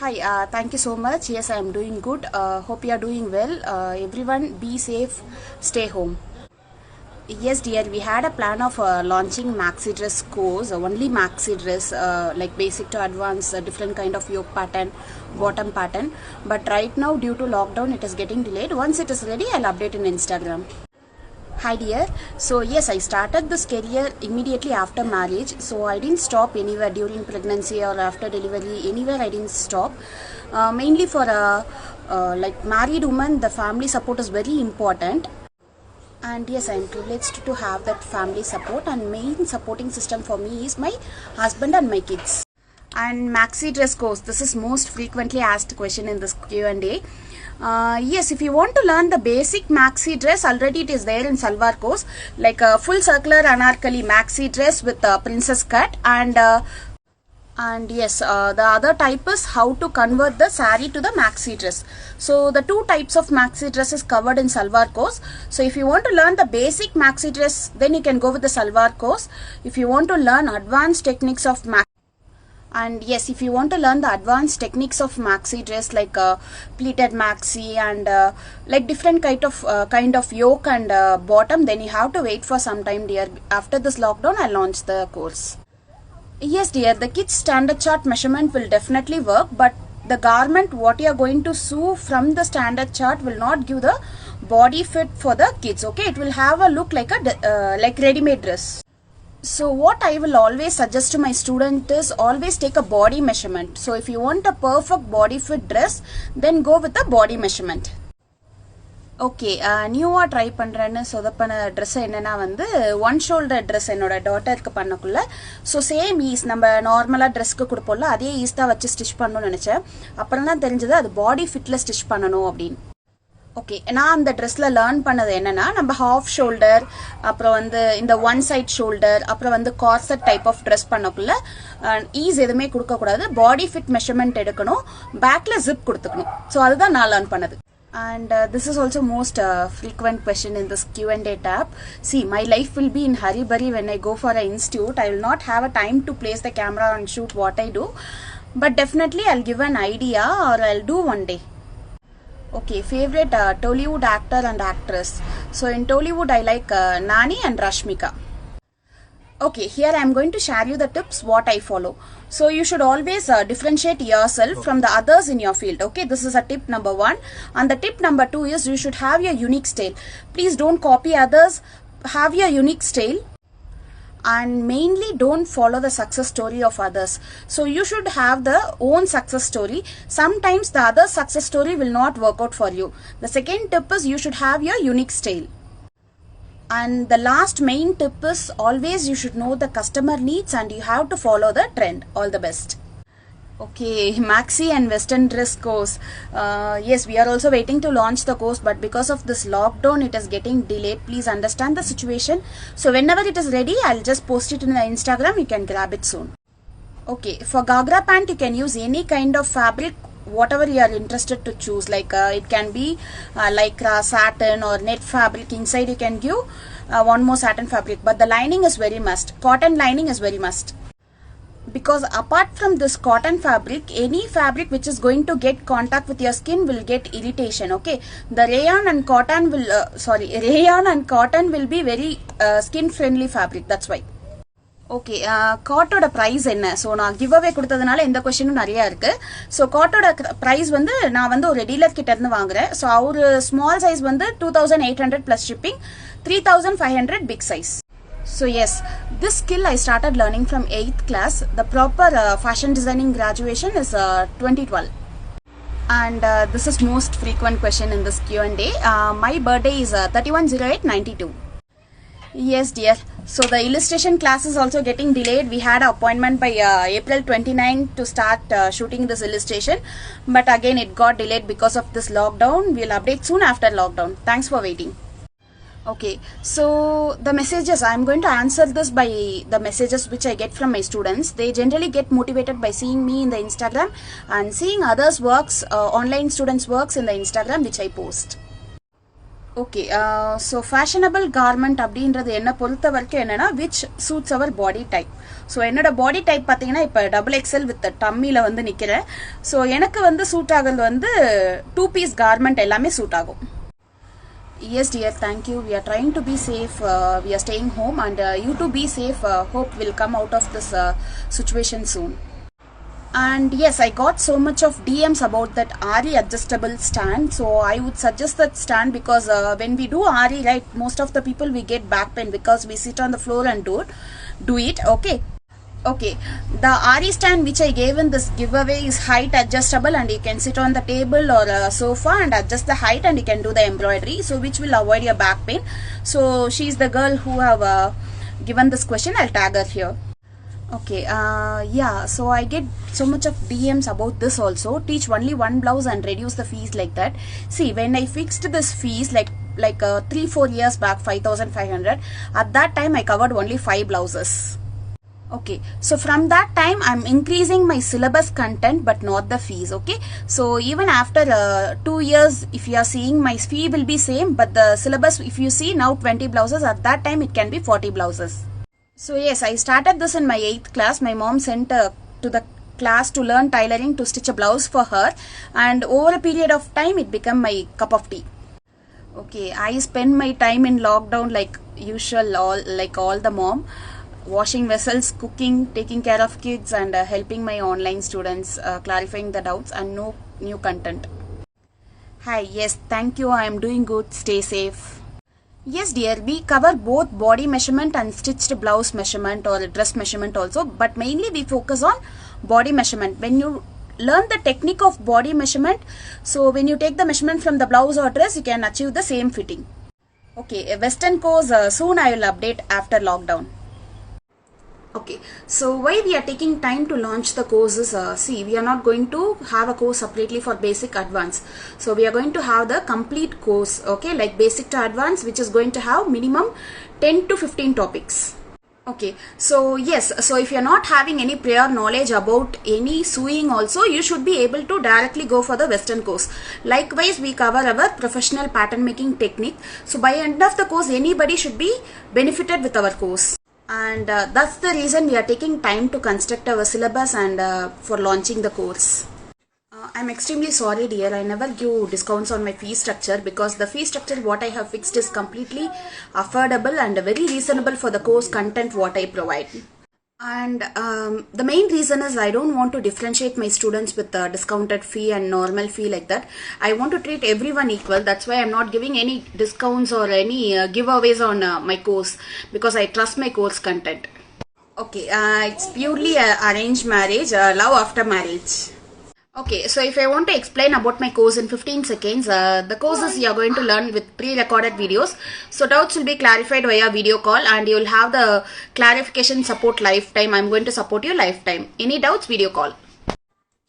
Hi, thank you so much. Yes, I am doing good. Hope you are doing well. Everyone, be safe, stay home. Yes, dear, we had a plan of launching maxi dress course, only maxi dress, like basic to advanced, different kind of yoke pattern, bottom pattern. But right now, due to lockdown, it is getting delayed. Once it is ready, I'll update in Instagram. Hi dear. So yes, I started this career immediately after marriage. So I didn't stop anywhere during pregnancy or after delivery. Anywhere I didn't stop. Mainly for a like married woman, the family support is very important. And yes, I am privileged to have that family support. And main supporting system for me is my husband and my kids. And maxi dress course, this is most frequently asked question in this Q&A. Yes, if you want to learn the basic maxi dress, already it is there in salwar course, like a full circular anarkali maxi dress with a princess cut. And yes, the other type is how to convert the sari to the maxi dress. So the two types of maxi dress is covered in salwar course. So if you want to learn the basic maxi dress, then you can go with the salwar course. If you want to learn advanced techniques of maxi, and yes, if you want to learn the advanced techniques of maxi dress, like pleated maxi and like different kind of yoke and bottom, then you have to wait for some time, dear. After this lockdown, I'll launch the course. Yes, dear, the kids standard chart measurement will definitely work, but the garment what you are going to sew from the standard chart will not give the body fit for the kids. Okay, it will have a look like a like ready-made dress. So what I will always suggest to my student is always take a body measurement. So if you want a perfect body fit dress, then go with the body measurement. Okay நியூவாக try பண்ணுறேன்னு சொதப்பின ட்ரெஸ்ஸை என்னென்னா வந்து one shoulder dress என்னோட டாட்டருக்கு பண்ணக்குள்ள. So same is நம்ம நார்மலாக ட்ரெஸ்க்கு கொடுப்போம்ல, அதே is தான் வச்சு ஸ்டிச் பண்ணணும்னு நினச்சேன். அப்புறம் தான் தெரிஞ்சது அது பாடி ஃபிட்டில் ஸ்டிச் பண்ணணும் அப்படின்னு. ஓகே, நான் அந்த ட்ரெஸ்ஸில் லேர்ன் பண்ணது என்னென்னா, நம்ம ஹாஃப் ஷோல்டர், அப்புறம் வந்து இந்த ஒன் சைட் ஷோல்டர், அப்புறம் வந்து கார்செட் டைப் ஆஃப் ட்ரெஸ் பண்ணக்குள்ள ஈஸ் எதுவுமே கொடுக்கக்கூடாது, பாடி ஃபிட் மெஷர்மெண்ட் எடுக்கணும், பேக்கில் ஜிப் கொடுத்துக்கணும். ஸோ அதுதான் நான் லேர்ன் பண்ணது. And this is also most frequent question in this Q&A tab. See, my life will be in hurry-burry when I go for an institute. I will not have a time to place the camera and shoot what I do. But definitely I'll give an idea or I'll do one day. Okay, favorite Tollywood actor and actress. So in Tollywood I like Nani and Rashmika. Okay, here I am going to share you the tips what I follow. So you should always differentiate yourself from the others in your field. Okay, this is a tip number 1. And the tip number 2 is you should have your unique style. Please don't copy others. Have your unique style. And mainly don't follow the success story of others. So you should have the own success story. Sometimes the other success story will not work out for you. The second tip is you should have your unique style. And the last main tip is always you should know the customer needs and you have to follow the trend. All the best. Okay, maxi and western dress course. Yes, we are also waiting to launch the course, but because of this lockdown it is getting delayed. Please understand the situation. So whenever it is ready, I'll just post it in the Instagram. You can grab it soon. Okay, for Gagra pant you can use any kind of fabric, whatever you are interested to choose. Like it can be lycra, satin or net fabric. Inside you can give one more satin fabric, but the lining is very must. Cotton lining is very must, because apart from this cotton fabric, any fabric which is going to get contact with your skin will get irritation. Okay, the rayon and cotton will be very skin friendly fabric. That's why. Okay, காட்டோட price என்ன? So நான் give away கொடுத்ததுனால இந்த கொஸ்டினும் நிறையா இருக்குது. So காட்டோட price வந்து நான் வந்து ஒரு டீலர் கிட்ட இருந்து வாங்குறேன். ஸோ அவர் ஸ்மால் சைஸ் வந்து 2800 plus shipping, 3500 big size. So yes, this skill I started learning from 8th class. The proper fashion designing graduation is 2012. And this is most frequent question in this Q&A. My birthday is 31/08/92. Yes, dear. So the illustration class is also getting delayed. We had an appointment by April 29 to start shooting this illustration, but again it got delayed because of this lockdown. We'll update soon after lockdown. Thanks for waiting. Okay, so the messages, I'm going to answer this by the messages which I get from my students. They generally get motivated by seeing me in the Instagram and seeing others works, online students works in the Instagram which I post. Okay, so fashionable garment அப்படின்றது என்ன பொறுத்த வரைக்கும் என்னன்னா which suits our body type. So என்னோட body type பார்த்தீங்கன்னா இப்போ XXL with டம்மியில் வந்து நிற்கிறேன். ஸோ எனக்கு வந்து சூட் ஆகுறது வந்து 2-piece garment எல்லாமே சூட் ஆகும். Yes dear, thank you. We are trying to be safe. We are staying home and you too be safe. Hope we'll come out of this situation soon. And yes, I got so much of DMs about that RE adjustable stand. So I would suggest that stand because when we do RE, right, most of the people we get back pain because we sit on the floor and do it. Okay, the RE stand which I gave in this giveaway is height adjustable and you can sit on the table or a sofa and adjust the height and you can do the embroidery, so which will avoid your back pain. So she's the girl who have given this question. I'll tag her here. Okay, yeah, so I get so much of DMs about this also. Teach only one blouse and reduce the fees like that. See, when I fixed this fees like 3-4 years back, 5,500, at that time I covered only 5 blouses. Okay, so from that time I'm increasing my syllabus content but not the fees. Okay, so even after 2 years, if you are seeing, my fee will be same, but the syllabus, if you see now 20 blouses, at that time it can be 40 blouses. So yes, I started this in my 8th class. My mom sent to the class to learn tailoring to stitch a blouse for her, and over a period of time it became my cup of tea. Okay, I spend my time in lockdown like usual, all the mom, washing vessels, cooking, taking care of kids and helping my online students, clarifying the doubts and no new content. Hi, yes, thank you. I am doing good. Stay safe. Yes dear, we cover both body measurement and stitched blouse measurement or dress measurement also, but mainly we focus on body measurement. When you learn the technique of body measurement, so when you take the measurement from the blouse or dress, you can achieve the same fitting. Okay, a western course soon I will update after lockdown. Okay, so why we are taking time to launch the courses? See, we are not going to have a course separately for basic advanced. So we are going to have the complete course, okay, like basic to advanced, which is going to have minimum 10 to 15 topics. Okay, so yes, so if you are not having any prior knowledge about any sewing also, you should be able to directly go for the western course. Likewise, we cover our professional pattern making technique. So by end of the course, anybody should be benefited with our course. And that's the reason we are taking time to construct our syllabus and for launching the course. I'm extremely sorry dear, I never give discounts on my fee structure because the fee structure what I have fixed is completely affordable and very reasonable for the course content what I provide. And the main reason is I don't want to differentiate my students with the discounted fee and normal fee like that. I want to treat everyone equal. That's why I'm not giving any discounts or any giveaways on my course because I trust my course content. Okay, it's purely arranged marriage, love after marriage. Okay, so if I want to explain about my course in 15 seconds, the courses you are going to learn with pre-recorded videos. So doubts will be clarified via video call and you will have the clarification support lifetime. I'm going to support you lifetime. Any doubts, video call.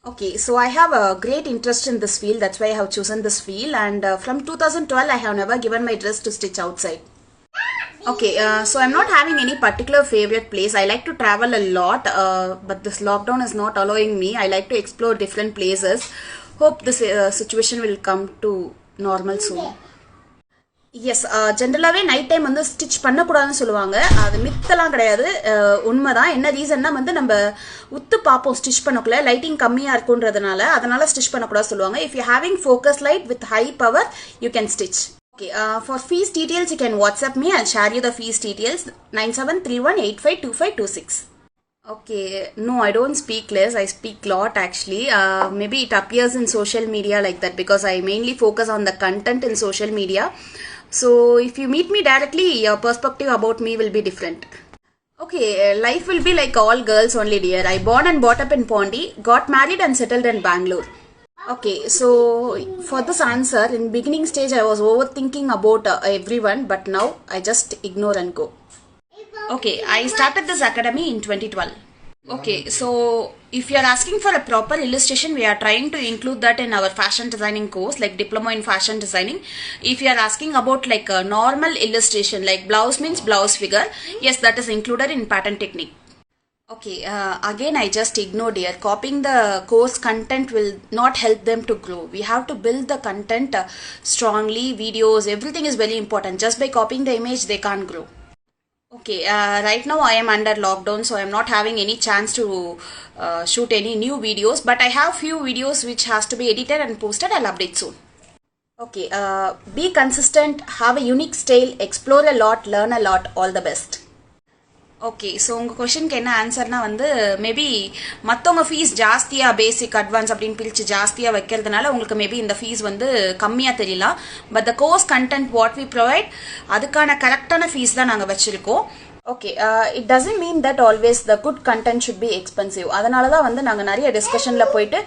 Okay, so I have a great interest in this field. That's why I have chosen this field. And from 2012, I have never given my dress to stitch outside. Okay, so I'm not having any particular favorite place. I like to travel a lot, but this lockdown is not allowing me. I like to explore different places. Hope this situation will come to normal soon. Yes, ஜென்ரலாகவே night time வந்து stitch பண்ணக்கூடாதுன்னு சொல்லுவாங்க. அது மித்தெல்லாம் கிடையாது, உண்மைதான். என்ன ரீசன்னா வந்து நம்ம உத்து பார்ப்போம் ஸ்டிச் பண்ணக்குள்ள லைட்டிங் கம்மியாக இருக்குன்றதுனால, அதனால ஸ்டிச் பண்ணக்கூடாது சொல்லுவாங்க. If you having focus light with high power you can stitch. Okay, for fees details you can WhatsApp me. I'll share you the fees details 9731852526. Okay, no, I don't speak less. I speak lot actually. Maybe it appears in social media like that because I mainly focus on the content in social media. So if you meet me directly, your perspective about me will be different. Okay, life will be like all girls only dear. I born and brought up in Pondi, got married and settled in Bangalore. Okay, so for this answer, in beginning stage I was overthinking about everyone, but now I just ignore and go. Okay, I started this academy in 2012. Okay, so if you are asking for a proper illustration, we are trying to include that in our fashion designing course, like diploma in fashion designing. If you are asking about like a normal illustration, like blouse means blouse figure, yes, that is included in pattern technique. Okay, again I just ignored here. Copying the course content will not help them to grow. We have to build the content strongly, videos, everything is very important. Just by copying the image, they can't grow. Okay, right now I am under lockdown, so I am not having any chance to shoot any new videos, but I have few videos which has to be edited and posted. I'll update soon. Okay, be consistent, have a unique style, explore a lot, learn a lot, all the best. Okay so உங்கள் கொஷனுக்கு என்ன ஆன்சர்னா வந்து maybe மற்றவங்க fees ஜாஸ்தியாக பேசிக் advance அப்படின்னு பிரித்து ஜாஸ்தியாக வைக்கிறதுனால உங்களுக்கு மேபி இந்த ஃபீஸ் வந்து கம்மியாக தெரியலாம். But the course content what we provide அதுக்கான கரெக்டான ஃபீஸ் தான் நாங்கள் வச்சுருக்கோம். Okay, it doesn't mean that always the good content should be expensive. அதனால தான் வந்து நாங்கள் நிறைய டிஸ்கஷனில் போயிட்டு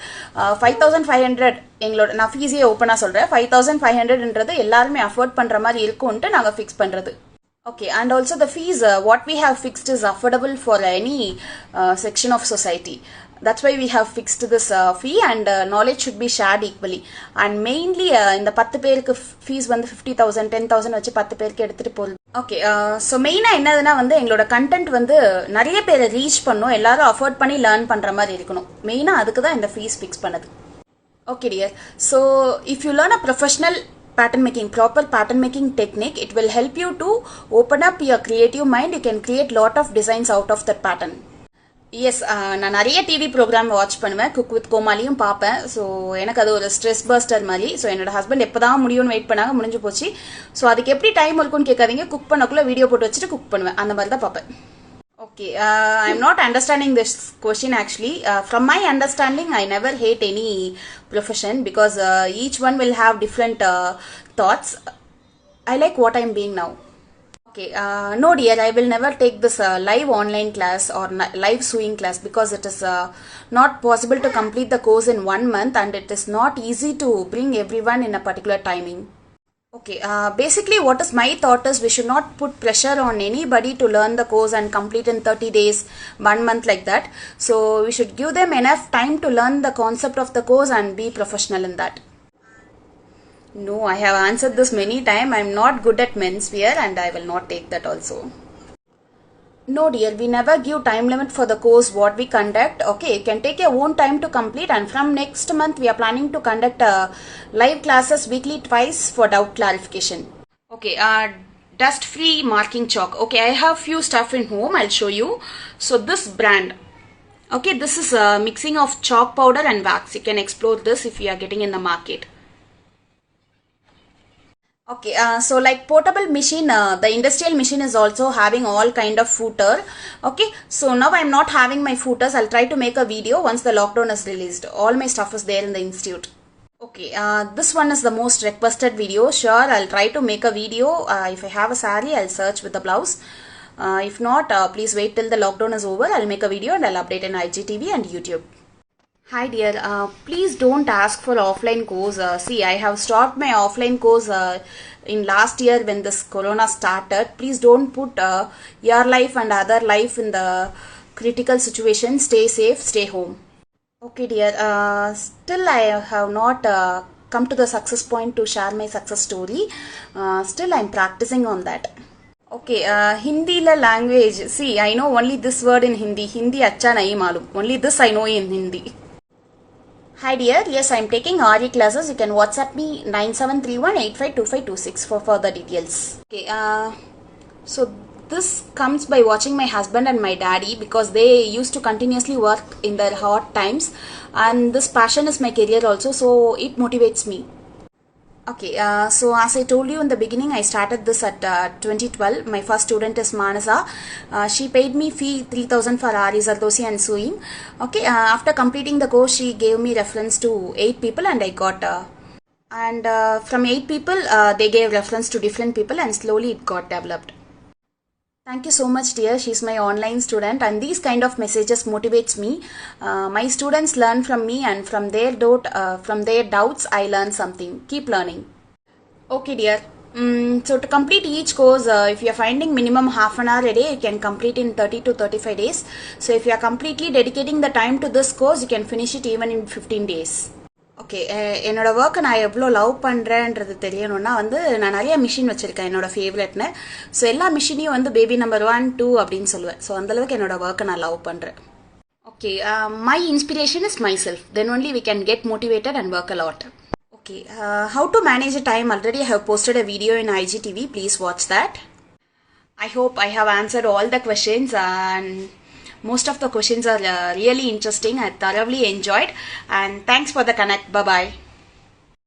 5500 எங்களோட நான் ஃபீஸே ஓப்பனாக சொல்கிறேன். 5500ன்றது எல்லாருமே அஃபோர்ட் பண்ணுற மாதிரி இருக்கும்ன்ட்டு நாங்கள் ஃபிக்ஸ் பண்ணுறது. Okay, and also the fees, what we have fixed is affordable for any section of society. That's why we have fixed this fee, and knowledge should be shared equally. And mainly in the 10 பேருக்கு fees வந்து 50,000 10,000 வச்சு 10 பேருக்கு எடுத்துட்டு போகுது. Okay, so மெயினாக என்னதுன்னா வந்து எங்களோட கண்டென்ட் வந்து நிறைய பேரை ரீச் பண்ணும், எல்லாரும் அஃபோர்ட் பண்ணி லேர்ன் பண்ணுற மாதிரி இருக்கணும். மெயினாக அதுக்கு தான் இந்த ஃபீஸ் ஃபிக்ஸ் பண்ணது. Okay dear, so if you learn a professional pattern making, proper pattern making technique, it will help you to open up your creative mind. You can create lot of designs out of that pattern. Yes, நான் நிறைய TV program watch பண்ணுவேன். Cook with கோமாலியும் பார்ப்பேன். So எனக்கு அது ஒரு stress buster மாதிரி. So என்னோட ஹஸ்பண்ட் எப்போ தான் முடியும்னு வெயிட் பண்ணாங்க, முடிஞ்சு போச்சு. ஸோ அதுக்கு எப்படி டைம் இருக்குன்னு கேட்காதீங்க, குக் பண்ணக்குள்ள வீடியோ போட்டு வச்சுட்டு குக் பண்ணுவேன், அந்த மாதிரி தான் பார்ப்பேன். Okay, I'm not understanding this question actually. From my understanding, I never hate any profession because each one will have different thoughts. I like what I'm being now. Okay, no dear, I will never take this live online class or live sewing class because it is not possible to complete the course in 1 month, and it is not easy to bring everyone in a particular timing. Okay, basically what is my thought is we should not put pressure on anybody to learn the course and complete in 30 days, 1 month like that. So we should give them enough time to learn the concept of the course and be professional in that. No, I have answered this many times. I am not good at menswear and I will not take that also. No dear, we never give time limit for the course what we conduct. Okay, you can take your own time to complete, and from next month we are planning to conduct live classes weekly twice for doubt clarification. Okay, dust free marking chalk. Okay, I have few stuff in home, I'll show you. So this brand, okay, this is a mixing of chalk powder and wax. You can explore this if you are getting in the market. Okay, so like portable machine, the industrial machine is also having all kind of footer. Okay, so now I'm not having my footers. I'll try to make a video once the lockdown is released. All my stuff is there in the institute. Okay, this one is the most requested video. Sure, I'll try to make a video. If I have a saree, I'll search with the blouse. If not, please wait till the lockdown is over. I'll make a video and I'll update in IGTV and YouTube. Hi dear, please don't ask for offline course. See, I have stopped my offline course in last year when this corona started. Please don't put your life and other life in the critical situation. Stay safe, stay home. Okay dear, still I have not come to the success point to share my success story. Still I'm practicing on that. Okay, Hindi la language. See, I know only this word in Hindi. Hindi acha nahi malum. Only this I know in Hindi. Hi dear, yes, I am taking RE classes. You can WhatsApp me 9731852526 for further details. Okay, so this comes by watching my husband and my daddy because they used to continuously work in their hard times, and this passion is my career also, so it motivates me. Okay, so as I told you in the beginning, I started this at 2012. My first student is Manasa. She paid me fee 3,000 for RE Zardosi and sewing. Okay, after completing the course, she gave me reference to 8 people and I got... from 8 people, they gave reference to different people and slowly it got developed. Thank you so much dear, she's my online student and these kind of messages motivates me. My students learn from me and from their doubts I learn something. Keep learning. Okay dear, so to complete each course, if you are finding minimum half an hour a day, you can complete in 30 to 35 days. So if you are completely dedicating the time to this course, you can finish it even in 15 days. Okay, என்னோட ஒர்க்கை நான் எவ்வளோ love பண்ணுறேன்றது தெரியணும்னா வந்து நான் நிறைய machine வச்சுருக்கேன் என்னோட ஃபேவரெட்னு. ஸோ எல்லா மிஷினையும் வந்து பேபி நம்பர் 1, 2 அப்படின்னு சொல்லுவேன். ஸோ அந்தளவுக்கு என்னோட ஒர்க்கை நான் லவ் பண்ணுறேன். Okay, my inspiration is myself. Then only we can get motivated and work a lot. Okay, how to manage a time? Already I have posted a video in IGTV. Please watch that. I hope I have answered all the questions, and most of the questions are really interesting. I thoroughly enjoyed, and thanks for the connect. Bye bye.